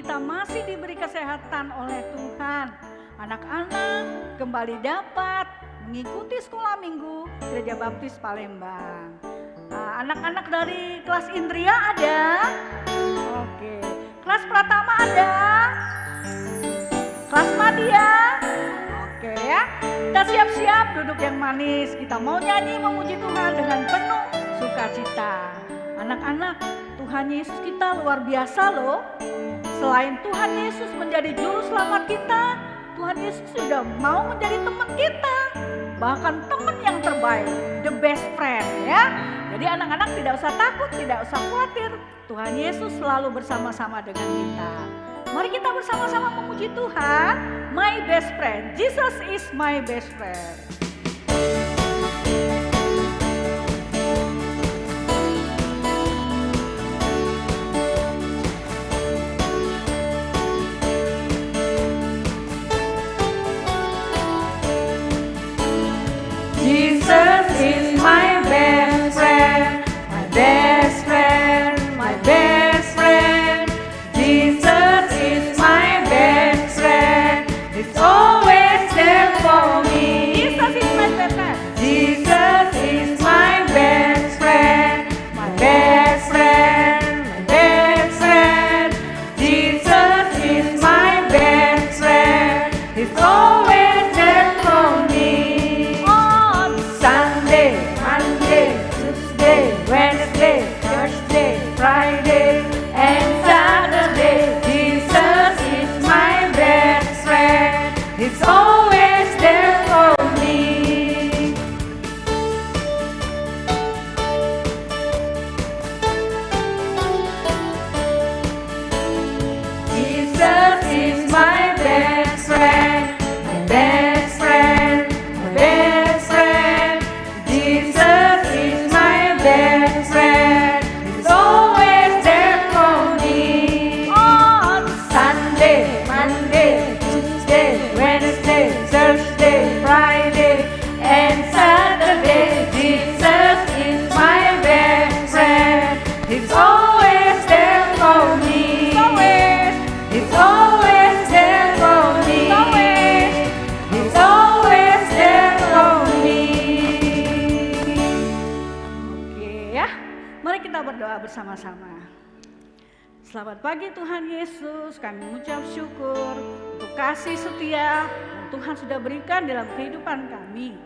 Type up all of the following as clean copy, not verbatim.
kita masih diberi kesehatan oleh Tuhan. Anak-anak kembali dapat mengikuti sekolah minggu Gereja Baptis Palembang. Anak-anak dari kelas Indria ada? Oke. Kelas Pratama ada? Kelas Madia? Oke ya. Kita siap-siap duduk yang manis. Kita mau nyanyi memuji Tuhan dengan penuh sukacita. Anak-anak, Tuhan Yesus kita luar biasa loh. Selain Tuhan Yesus menjadi juru selamat kita, Tuhan Yesus sudah mau menjadi teman kita. Bahkan teman yang terbaik, the best friend ya. Jadi anak-anak tidak usah takut, tidak usah khawatir. Tuhan Yesus selalu bersama-sama dengan kita. Mari kita bersama-sama memuji Tuhan. My best friend, Jesus is my best friend. Jesus is my best friend, my best friend, my best friend. Jesus is my best friend, He's always there for me. Jesus is ya, mari kita berdoa bersama-sama. Selamat pagi Tuhan Yesus, kami mengucap syukur untuk kasih setia yang Tuhan sudah berikan dalam kehidupan kami.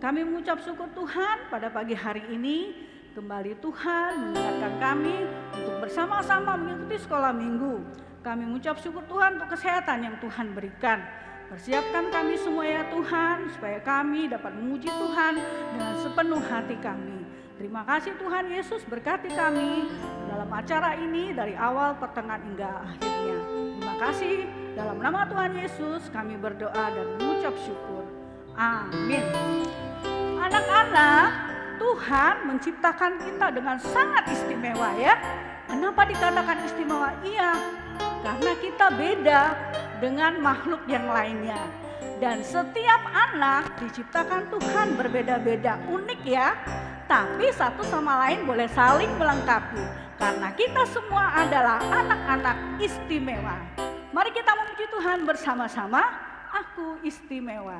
Kami mengucap syukur Tuhan pada pagi hari ini, kembali Tuhan mengingatkan kami untuk bersama-sama mengikuti sekolah minggu. Kami mengucap syukur Tuhan untuk kesehatan yang Tuhan berikan. Persiapkan kami semua ya Tuhan, supaya kami dapat memuji Tuhan dengan sepenuh hati kami. Terima kasih Tuhan Yesus, berkati kami dalam acara ini dari awal, pertengahan hingga akhirnya. Terima kasih, dalam nama Tuhan Yesus kami berdoa dan mengucap syukur. Amin. Anak-anak, Tuhan menciptakan kita dengan sangat istimewa ya. Kenapa dikatakan istimewa? Iya, karena kita beda dengan makhluk yang lainnya. Dan setiap anak diciptakan Tuhan berbeda-beda, unik ya. Tapi satu sama lain boleh saling melengkapi. Karena kita semua adalah anak-anak istimewa. Mari kita memuji Tuhan bersama-sama. Aku istimewa.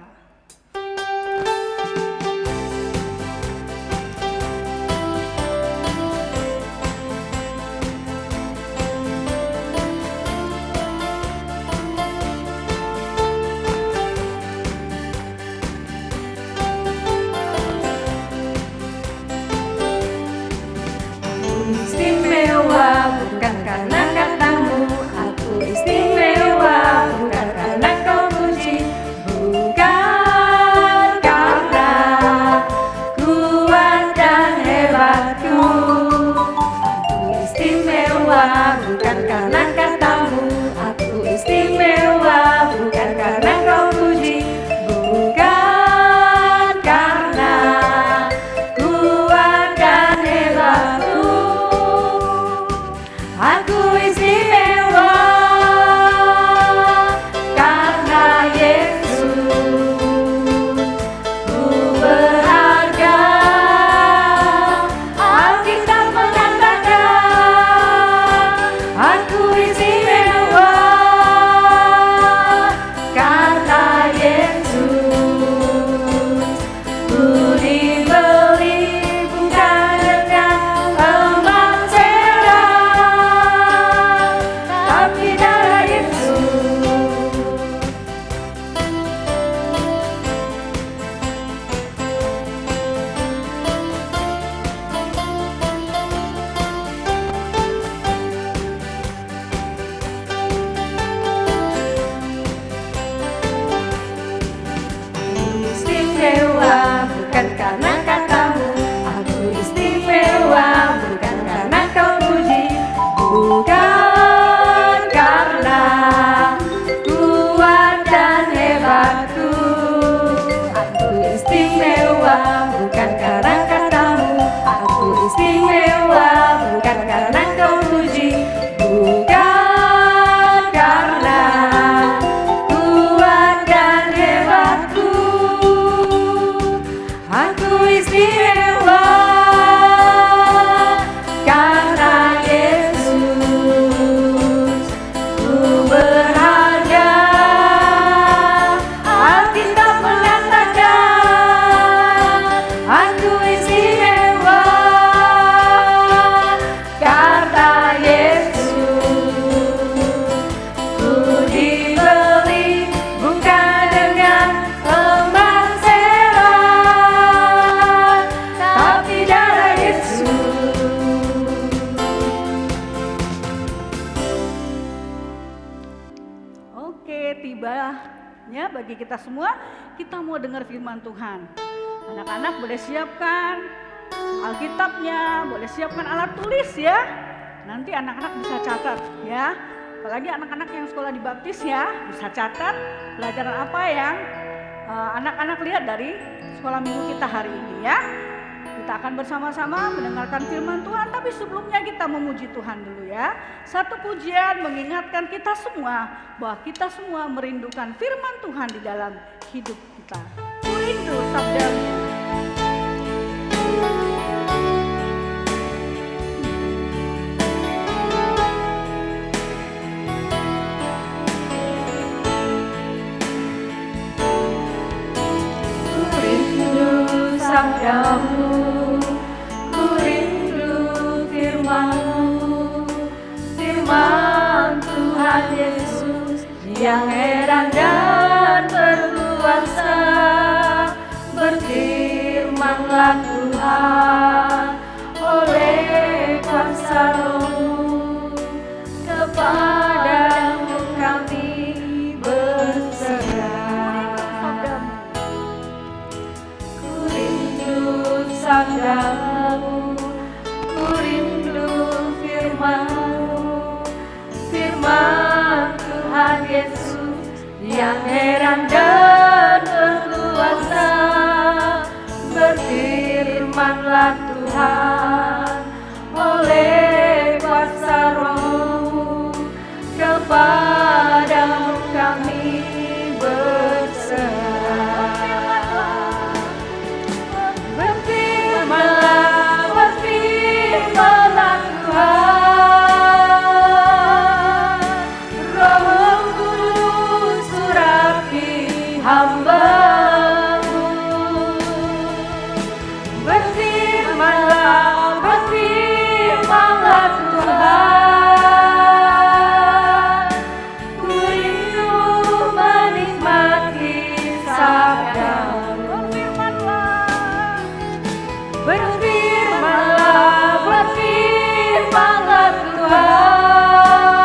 Istimewa bukan karena katamu, aku istimewa bukan karena kau puji, bukan karena kuat dan hebatku. Aku istimewa bukan karena katamu, aku istimewa bukan karena kau puji, bukan karena kuat dan hebatku. Aku istimewa karena Yesus, ku berharga. Alkitab mengatakan aku istimewa karena Yesus, ku dibeli bukan dengan emas tapi darah Yesus. Istimewa bukan karena katamu, aku istimewa bukan karena kau puji, bukan karena kuat dan hebatku. Aku istimewa bukan karena katamu, aku istimewa bukan karena kau puji, bukan karena kuat dan hebatku. Aku istimewa karena Yesus, ku berharga. Alkitab mengatakan aku istimewa karena Yesus, ku dibeli bukan dengan emas perak, tapi darah Yesus. Oke, tibanya bagi kita semua, kita mau dengar firman Tuhan. Anak-anak boleh siapkan Alkitabnya, boleh siapkan alat tulis ya. Nanti anak-anak bisa catat ya. Apalagi anak-anak yang sekolah di baptis ya, bisa catat pelajaran apa yang anak-anak lihat dari sekolah minggu kita hari ini ya. Kita akan bersama-sama mendengarkan firman Tuhan, tapi sebelumnya kita memuji Tuhan dulu ya. Satu pujian mengingatkan kita semua bahwa kita semua merindukan firman Tuhan di dalam hidup kita. Ku rindu sabdanya. Ku rindu sabdamu, ku rindu padamu. Ku rindu firman-Mu, firman Tuhan Yesus yang heran dan berkuasa. Berfirmanlah Tuhan oleh kuasa Roh-Mu, kepadamu kami berserah. Berfirmanlah, berfirmanlah Tuhan, Roh Kudus urapi hamba-Mu. Berfirmanlah, berfirmanlah Tuhan, ku rindu menikmati sabda-Mu. Berfirmanlah, berfirmanlah Tuhan,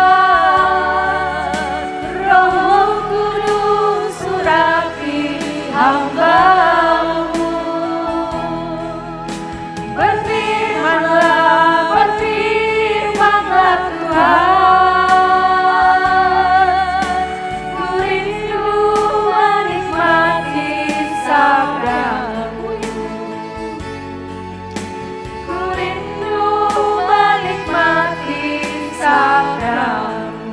Roh Kudus urapi hamba-Mu. Berfirmanlah, berfirmanlah Tuhan, ku rindu menikmati sabda-Mu. Ku rindu menikmati sabda-Mu.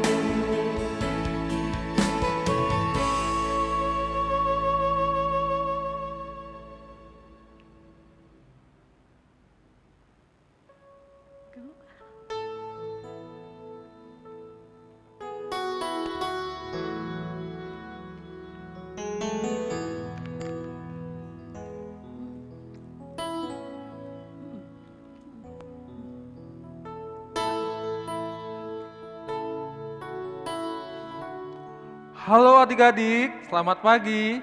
Halo adik-adik, selamat pagi.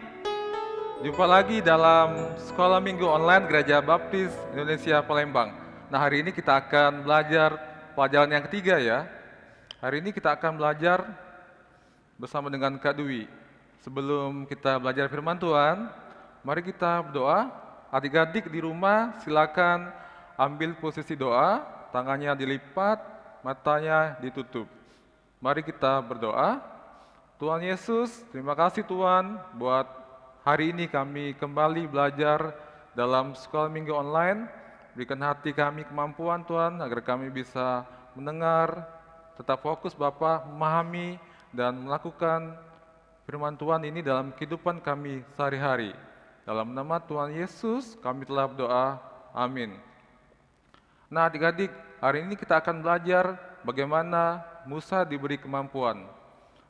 Jumpa lagi dalam Sekolah Minggu Online Gereja Baptis Indonesia Palembang. Nah, hari ini kita akan belajar pelajaran yang ketiga ya. Hari ini kita akan belajar bersama dengan Kak Dwi. Sebelum kita belajar firman Tuhan, mari kita berdoa. Adik-adik di rumah silakan ambil posisi doa, tangannya dilipat, matanya ditutup. Mari kita berdoa. Tuhan Yesus, terima kasih Tuhan buat hari ini kami kembali belajar dalam Sekolah Minggu Online. Berikan hati kami kemampuan Tuhan agar kami bisa mendengar, tetap fokus Bapa, memahami dan melakukan firman Tuhan ini dalam kehidupan kami sehari-hari. Dalam nama Tuhan Yesus kami telah berdoa, amin. Nah adik-adik, hari ini kita akan belajar bagaimana Musa diberi kemampuan.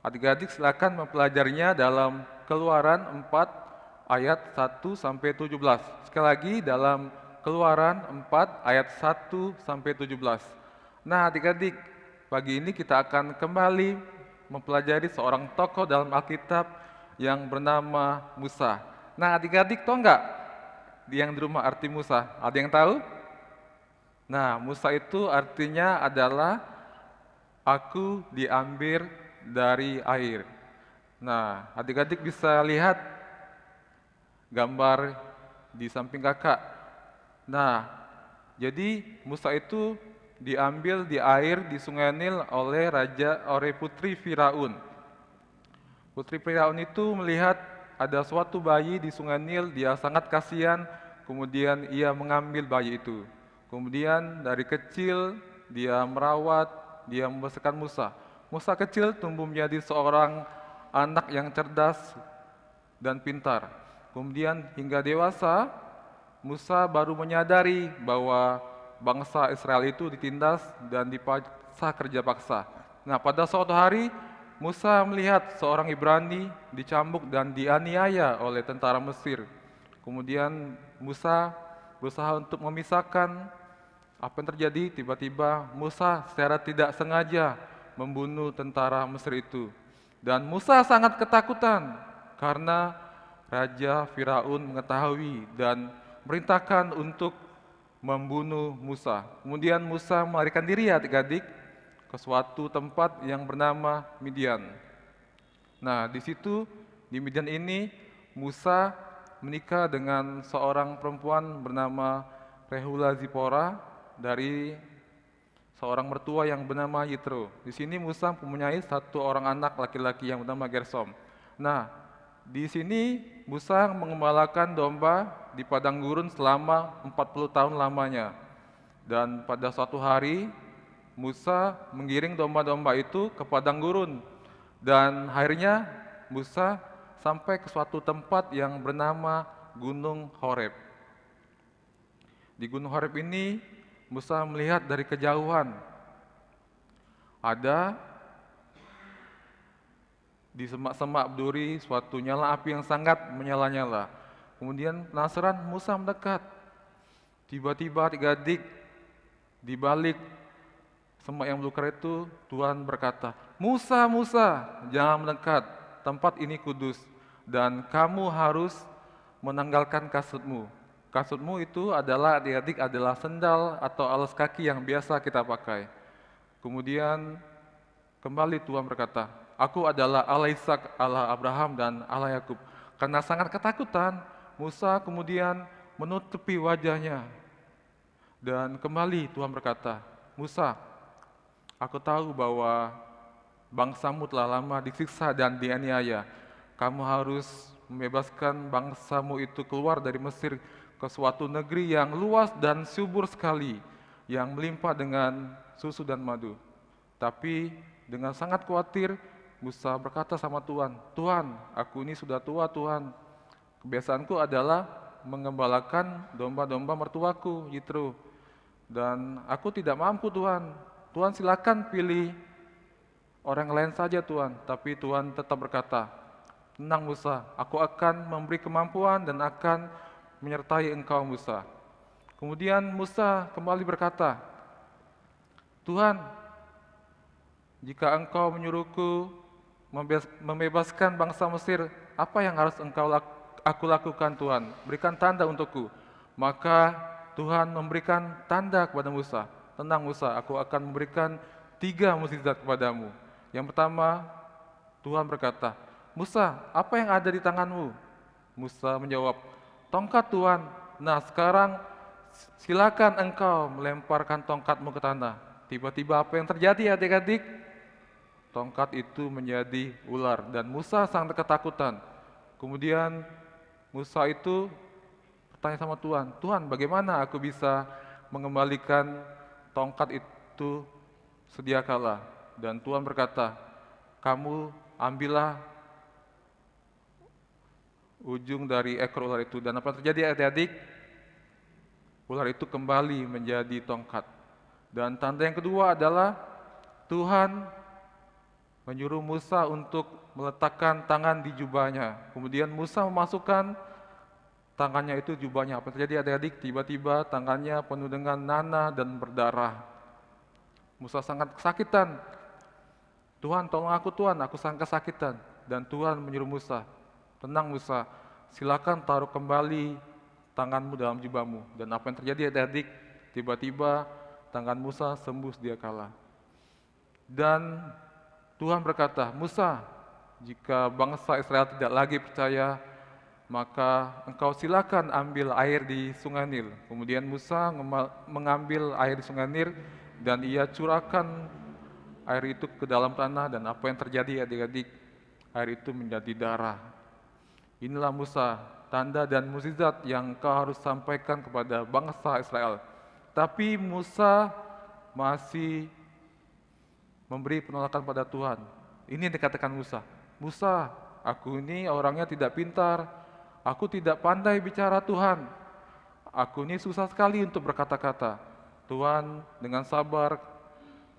Adik-adik silakan mempelajarinya dalam Keluaran 4 ayat 1 sampai 17. Sekali lagi dalam Keluaran 4 ayat 1 sampai 17. Nah, adik-adik, pagi ini kita akan kembali mempelajari seorang tokoh dalam Alkitab yang bernama Musa. Nah, adik-adik tahu nggak yang di rumah arti Musa? Ada yang tahu? Nah, Musa itu artinya adalah aku diambil dari air. Nah, adik-adik bisa lihat gambar di samping kakak. Nah, jadi Musa itu diambil di air di Sungai Nil oleh putri Firaun. Putri Firaun itu melihat ada suatu bayi di Sungai Nil, dia sangat kasihan, kemudian ia mengambil bayi itu. Kemudian dari kecil dia merawat, dia membesarkan Musa. Musa kecil tumbuh menjadi seorang anak yang cerdas dan pintar. Kemudian hingga dewasa, Musa baru menyadari bahwa bangsa Israel itu ditindas dan dipaksa kerja paksa. Nah, pada suatu hari, Musa melihat seorang Ibrani dicambuk dan dianiaya oleh tentara Mesir. Kemudian Musa berusaha untuk memisahkan apa yang terjadi. Tiba-tiba Musa secara tidak sengaja membunuh tentara Mesir itu. Dan Musa sangat ketakutan karena Raja Firaun mengetahui dan merintahkan untuk membunuh Musa. Kemudian Musa melarikan diri adik-adik ke suatu tempat yang bernama Midian. Nah, di situ di Midian ini Musa menikah dengan seorang perempuan bernama Rehula Zipora dari seorang mertua yang bernama Yitro. Di sini Musa mempunyai satu orang anak laki-laki yang bernama Gersom. Nah, di sini Musa mengembalakan domba di padang gurun selama 40 tahun lamanya. Dan pada suatu hari Musa menggiring domba-domba itu ke padang gurun. Dan akhirnya Musa sampai ke suatu tempat yang bernama Gunung Horeb. Di Gunung Horeb ini Musa melihat dari kejauhan ada di semak-semak duri suatu nyala api yang sangat menyala-nyala. Kemudian penasaran, Musa mendekat. Tiba-tiba adik-adik di balik semak yang belukar itu Tuhan berkata, Musa, Musa, jangan mendekat, tempat ini kudus dan kamu harus menanggalkan kasutmu. Kasutmu itu adalah adik-adik adalah sendal atau alas kaki yang biasa kita pakai. Kemudian kembali Tuhan berkata, aku adalah Allah Ishak, Allah Abraham dan Allah Yakub. Karena sangat ketakutan, Musa kemudian menutupi wajahnya. Dan kembali Tuhan berkata, Musa, aku tahu bahwa bangsamu telah lama disiksa dan dianiaya. Kamu harus membebaskan bangsamu itu keluar dari Mesir ke suatu negeri yang luas dan subur sekali, yang melimpah dengan susu dan madu. Tapi dengan sangat khawatir, Musa berkata sama Tuhan, Tuhan, aku ini sudah tua Tuhan. Kebiasaanku adalah mengembalakan domba-domba mertuaku, Yitro. Dan aku tidak mampu Tuhan. Tuhan silakan pilih orang lain saja Tuhan. Tapi Tuhan tetap berkata, tenang Musa, aku akan memberi kemampuan dan akan menyertai engkau Musa. Kemudian Musa kembali berkata, Tuhan, jika engkau menyuruhku membebaskan bangsa Mesir, apa yang harus aku lakukan Tuhan? Berikan tanda untukku. Maka Tuhan memberikan tanda kepada Musa. Tenang Musa, aku akan memberikan 3 mukjizat kepadamu. Yang pertama, Tuhan berkata, Musa, apa yang ada di tanganmu? Musa menjawab, tongkat Tuhan. Nah sekarang silakan engkau melemparkan tongkatmu ke tanah. Tiba-tiba apa yang terjadi adik-adik? Tongkat itu menjadi ular dan Musa sangat ketakutan. Kemudian Musa itu bertanya sama Tuhan, Tuhan bagaimana aku bisa mengembalikan tongkat itu sedia kala? Dan Tuhan berkata, kamu ambillah ujung dari ekor ular itu. Dan apa yang terjadi adik-adik? Ular itu kembali menjadi tongkat. Dan tanda yang kedua adalah Tuhan menyuruh Musa untuk meletakkan tangan di jubahnya. Kemudian Musa memasukkan tangannya itu jubahnya. Apa yang terjadi adik-adik? Tiba-tiba tangannya penuh dengan nanah dan berdarah. Musa sangat kesakitan. Tuhan tolong aku Tuhan, aku sangat kesakitan. Dan Tuhan menyuruh Musa, tenang Musa, silakan taruh kembali tanganmu dalam jubahmu. Dan apa yang terjadi adik-adik? Tiba-tiba tangan Musa sembuh sedia kala. Dan Tuhan berkata, Musa, jika bangsa Israel tidak lagi percaya, maka engkau silakan ambil air di Sungai Nil. Kemudian Musa mengambil air di Sungai Nil dan ia curahkan air itu ke dalam tanah. Dan apa yang terjadi adik-adik? Air itu menjadi darah. Inilah Musa, tanda dan mukjizat yang kau harus sampaikan kepada bangsa Israel. Tapi Musa masih memberi penolakan pada Tuhan. Ini yang dikatakan Musa. Musa, aku ini orangnya tidak pintar. Aku tidak pandai bicara Tuhan. Aku ini susah sekali untuk berkata-kata. Tuhan dengan sabar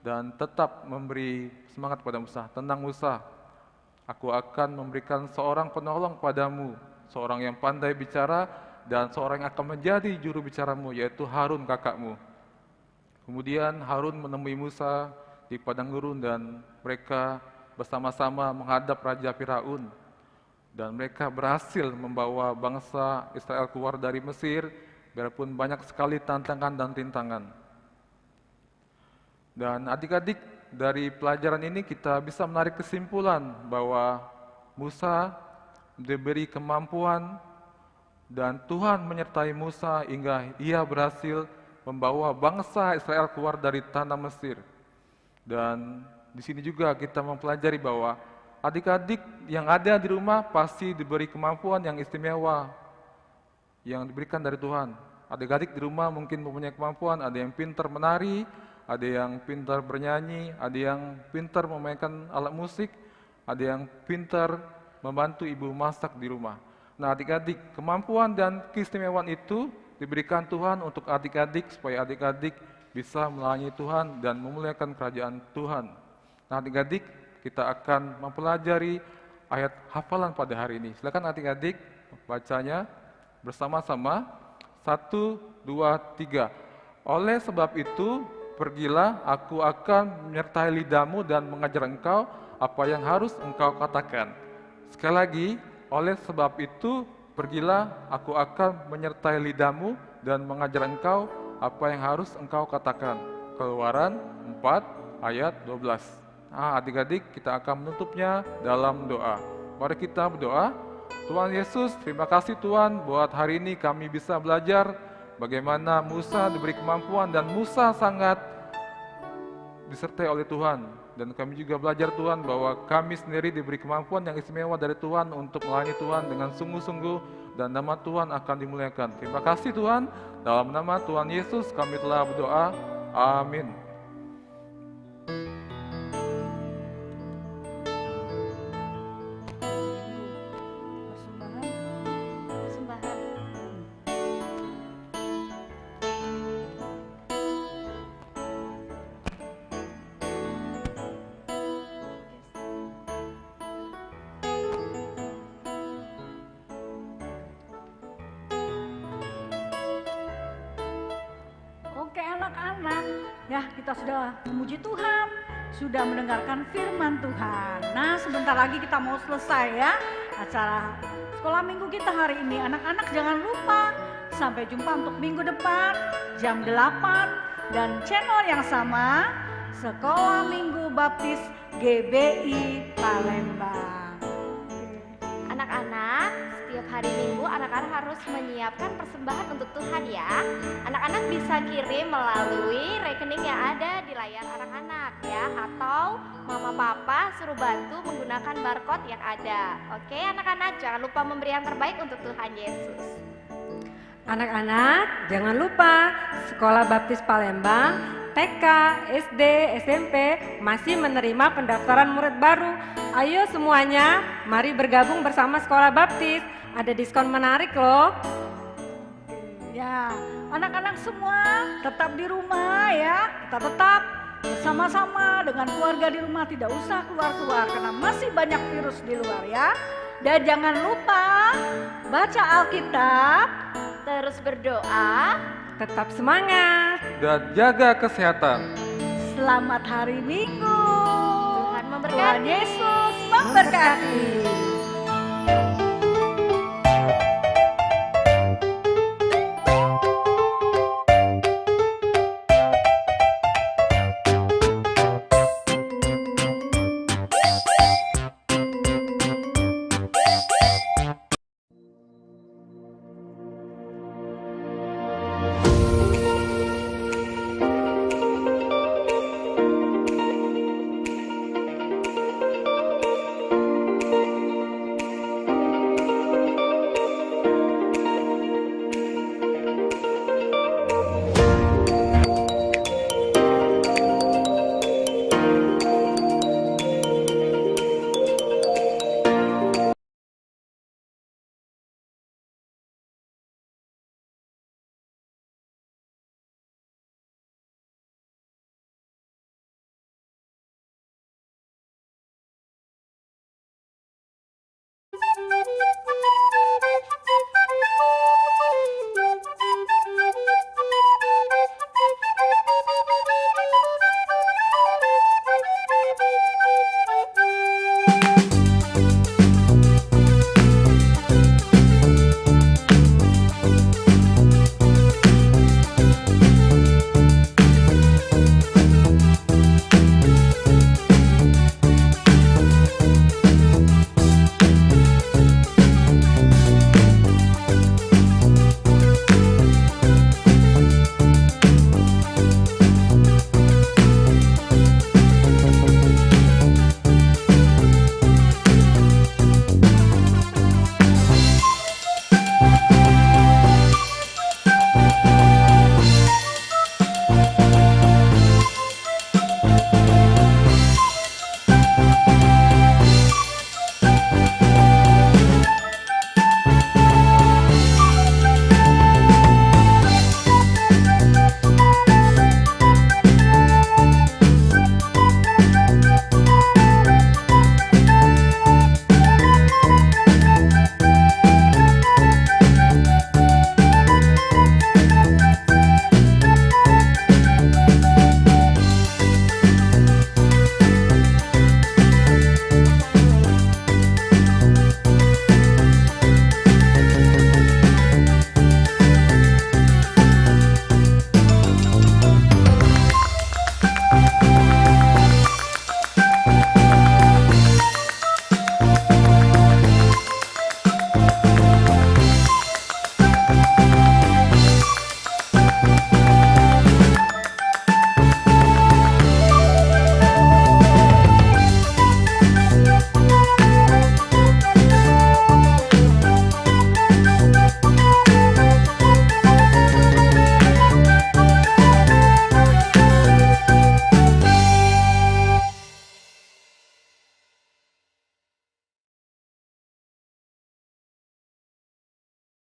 dan tetap memberi semangat kepada Musa. Tenang Musa, aku akan memberikan seorang penolong padamu, seorang yang pandai bicara dan seorang yang akan menjadi juru bicaramu, yaitu Harun kakakmu. Kemudian Harun menemui Musa di padang gurun dan mereka bersama-sama menghadap Raja Firaun. Dan mereka berhasil membawa bangsa Israel keluar dari Mesir, biarpun banyak sekali tantangan dan rintangan. Dan adik-adik, dari pelajaran ini kita bisa menarik kesimpulan bahwa Musa diberi kemampuan Dan Tuhan menyertai Musa hingga ia berhasil membawa bangsa Israel keluar dari tanah Mesir. Dan di sini juga kita mempelajari bahwa adik-adik yang ada di rumah pasti diberi kemampuan yang istimewa yang diberikan dari Tuhan. Adik-adik di rumah mungkin mempunyai kemampuan, ada yang pintar menari, ada yang pintar bernyanyi, ada yang pintar memainkan alat musik, ada yang pintar membantu ibu masak di rumah. Nah adik-adik, kemampuan dan keistimewaan itu diberikan Tuhan untuk adik-adik supaya adik-adik bisa melayani Tuhan dan memuliakan kerajaan Tuhan. Nah adik-adik, kita akan mempelajari ayat hafalan pada hari ini. Silakan adik-adik bacanya bersama-sama. 1, 2, 3. Oleh sebab itu, pergilah, aku akan menyertai lidahmu dan mengajar engkau apa yang harus engkau katakan. Sekali lagi, oleh sebab itu, pergilah, aku akan menyertai lidahmu dan mengajar engkau apa yang harus engkau katakan. Keluaran 4 ayat 12. Nah, adik-adik, kita akan menutupnya dalam doa. Mari kita berdoa. Tuhan Yesus, terima kasih Tuhan buat hari ini kami bisa belajar bagaimana Musa diberi kemampuan dan Musa sangat disertai oleh Tuhan. Dan kami juga belajar Tuhan bahwa kami sendiri diberi kemampuan yang istimewa dari Tuhan untuk melayani Tuhan dengan sungguh-sungguh dan nama Tuhan akan dimuliakan. Terima kasih Tuhan, dalam nama Tuhan Yesus kami telah berdoa. Amin. Persembahan. Oke anak-anak, ya kita sudah memuji Tuhan, sudah mendengarkan firman Tuhan. Nah sebentar lagi kita mau selesai ya acara sekolah minggu kita hari ini. Anak-anak jangan lupa, sampai jumpa untuk minggu depan jam 8 dan channel yang sama, Sekolah Minggu Baptis GBI Palembang. Anak-anak, setiap hari Minggu anak-anak harus menyiapkan persembahan untuk Tuhan ya. Anak-anak bisa kirim melalui rekening yang ada di layar anak-anak ya, atau mama papa suruh bantu menggunakan barcode yang ada. Oke anak-anak, jangan lupa memberi yang terbaik untuk Tuhan Yesus. Anak-anak, jangan lupa Sekolah Baptis Palembang TK, SD, SMP masih menerima pendaftaran murid baru. Ayo semuanya, mari bergabung bersama Sekolah Baptis. Ada diskon menarik loh. Ya, anak-anak semua tetap di rumah ya. Kita tetap bersama-sama dengan keluarga di rumah, tidak usah keluar-keluar karena masih banyak virus di luar ya. Dan jangan lupa baca Alkitab, Terus berdoa. Tetap semangat. Dan jaga kesehatan. selamat hari Minggu. Tuhan memberkati. Tuhan Yesus memberkati.